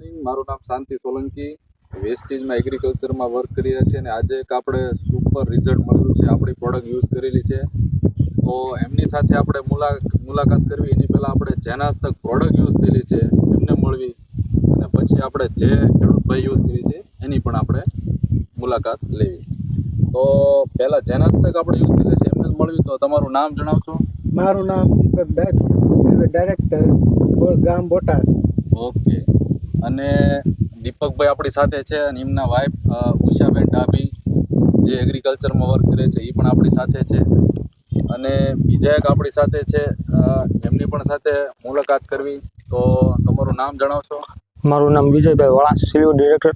મારું નામ શાંતિ સોલંકી, વેસ્ટેજમાં એગ્રીકલ્ચરમાં વર્ક કરી રહ્યા છે અને આજે એક આપણે સુપર રિઝલ્ટ મળેલું છે. આપણી પ્રોડક્ટ યુઝ કરેલી છે, તો એમની સાથે આપણે મુલાકાત કરવી. એની પહેલાં આપણે જેના હસ્તક પ્રોડક્ટ યુઝ થયેલી છે એમને મળવી, અને પછી આપણે જે ખેડૂતભાઈ યુઝ કરી છે એની પણ આપણે મુલાકાત લેવી. તો પહેલાં જેના હસ્તક આપણે યુઝ થયેલી છે એમને જ મળવી. તો તમારું નામ જણાવશો? મારું નામ દીપક ડાભી, ડાયરેક્ટર ગામ બોટાદ. ઓકે. અને દીપકભાઈ આપણી સાથે છે અને એમના વાઇફ ઉષાબેન ડાભી જે એગ્રીકલ્ચરમાં વર્ક કરે છે એ પણ આપણી સાથે છે. અને બીજા એક આપણી સાથે છે, એમની પણ સાથે મુલાકાત કરવી. તો તમારું નામ જણાવશો? મારું નામ વિજયભાઈ વાળા, સિલ્વર ડિરેક્ટર.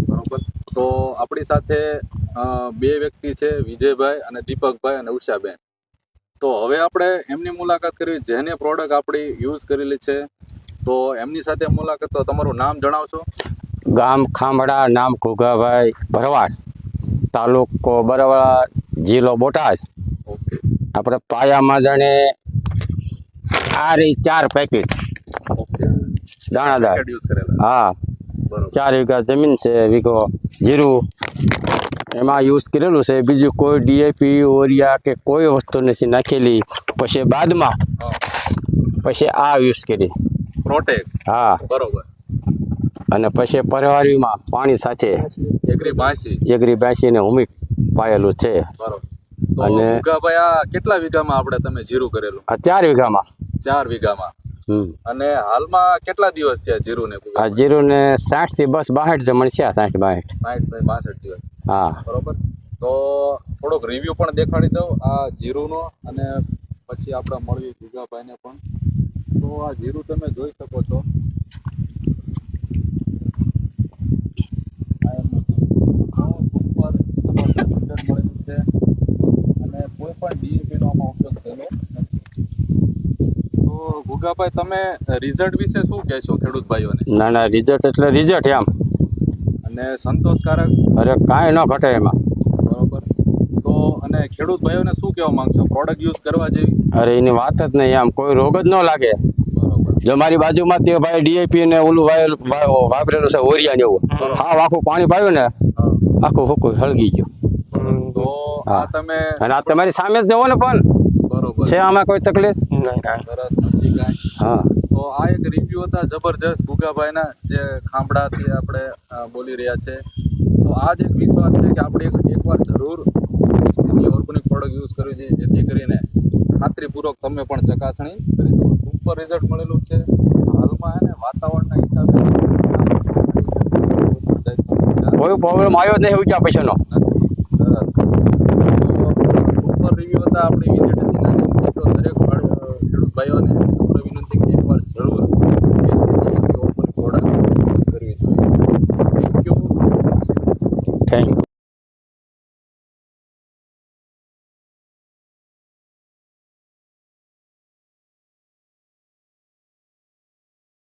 બરોબર. તો આપણી સાથે બે વ્યક્તિ છે, વિજયભાઈ અને દીપકભાઈ અને ઉષાબેન. તો હવે આપણે એમની મુલાકાત કરવી જેને પ્રોડક્ટ આપણી યુઝ કરેલી છે. તો એમની સાથે મુલાકાત. તો તમારું નામ જણાવશો? ગામ ખાંભડા, નામ ઘુઘાભાઈ ભરવાડ, તાલુકો બરવાળા, જિલ્લો બોટાદ. ઓકે. આપણે પાયામાં જાણે આ રહી 4 પેકેટ ઓકે. દાણાદાર. યુઝ કરેલા. હા, બરોબર. 4 વીઘા જમીન છે, વીઘો જીરું એમાં યુઝ કરેલું છે. બીજું કોઈ ડીએપી ઓરિયા કે કોઈ વસ્તુ નથી નાખેલી. પછી બાદમાં પછી આ યુઝ કરી. પ્રોટેક્ટ. હા, બરોબર. અને પછી પરવારીમાં પાણી સાથે એગ્રી 82. એગ્રી 82 ને હુમિક પાયેલું છે. બરોબર. તો અને ભૂગાભાઈ આ કેટલા વીઘામાં આપણે તમે જીરું કરેલું? આ 4 વીઘામાં. 4 વીઘામાં. અને હાલમાં કેટલા દિવસ થયા જીરું ને? આ જીરું ને 60 થી બસ 62 જમણ છે. 60 62. 60 by 62 દિવસ. હા, બરોબર. તો થોડોક રિવ્યુ પણ દેખાડી દઉં આ જીરુંનો, અને પછી આપણે મળીએ ભૂગાભાઈને પણ. તો આ જીરું તમે જોઈ શકો છો. આ એમનું જીરું ઉપર રિઝલ્ટ મળેલું છે, અને કોઈ પણ ડીએપીનો આમાં ઉપયોગ થયેલો નથી. તો ભૂગાભાઈ, તમે રિઝલ્ટ વિશે શું કહેશો ખેડૂત ભાઈઓને? ના ના, રિઝલ્ટ એટલે રિઝલ્ટ એમ. અને સંતોષકારક? અરે કાંઈ ન ઘટે એમાં. બરોબર. તો અને ખેડૂત ભાઈઓને શું કહેવા માંગશો? પ્રોડક્ટ યુઝ કરવા જેવી? અરે એની વાત જ નહીં, આમ કોઈ રોગ જ ન લાગે. બરોબર. જો મારી બાજુમાં તે ભાઈ ડીએપી ને ઓલું વાપરેલું છે, ઓરિયા ને એવું. હા, આખું પાણી પાયું ને આખું હુકું હળગી ગયું. તો આ તમે અને આ તમારી સામે જ જવો ને પણ બરોબર છે, આમાં કોઈ તકલીફ? સરસ. નથી કાંઈ. હા, તો આ એક રિવ્યુ હતા જબરજસ્ત ભૂગાભાઈના, જે ખાંભડાથી આપણે બોલી રહ્યા છે. તો આ જ એક વિશ્વાસ છે કે આપણે એકવાર જરૂર ઓર્ગેનિક પ્રોડક્ટ યુઝ કરવી જોઈએ, જેથી કરીને ખાતરીપૂર્વક તમે પણ ચકાસણી કરી શકો. સુપર રિઝલ્ટ મળેલું છે. હાલમાં એને વાતાવરણના હિસાબે કોઈ પ્રોબ્લેમ આવ્યો જ નહીં ઊંચા પૈસાનો. સરસ. સુપર રિવ્યુ હતા આપણી વિઝિટના. તો દરેક ખેડૂત ભાઈઓને વિનંતી કે એકવાર જરૂર ઓર્ગેનિક પ્રોડક્ટ યુઝ કરવી જોઈએ. Thank you. Thank you.